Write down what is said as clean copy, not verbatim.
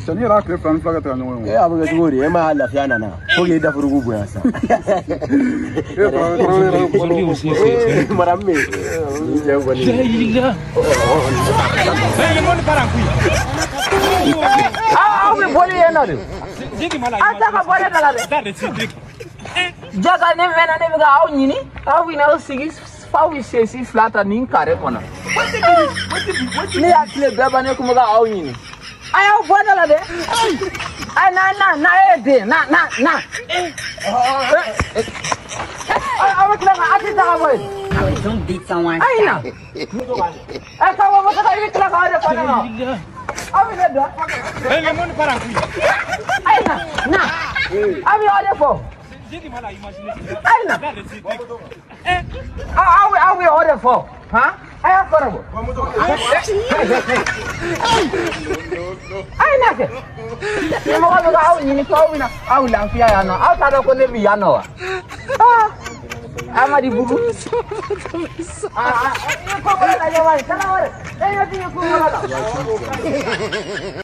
Sani la kre fran flaga ta no. Eh abu ga gori e ma Allah fiana na. Ko ge da furugu bu ya sa. Maramme. Ya wani. Hey, mon paranku. We boli yana de. Ata ka boli kala de. Jaga ne mena ne ga aw nyini. Aw wi na sigi fa wi sesi flata nin kare kona. Ni akle beba ne kuma ga aw nyini. Aya boli la de. Ay na de na. Awa kla ga ati ta boy. Don't beat someone. Ay na. Asa wa mata ka wi kla ga de kona. Abi le da. Hey, mon paranku. Ay na. Abi ole fo. Aina. We order for? Huh? I have for a Aina. You know what I need to win. I will laugh here. Outside of Colombia. Amadi Bubu.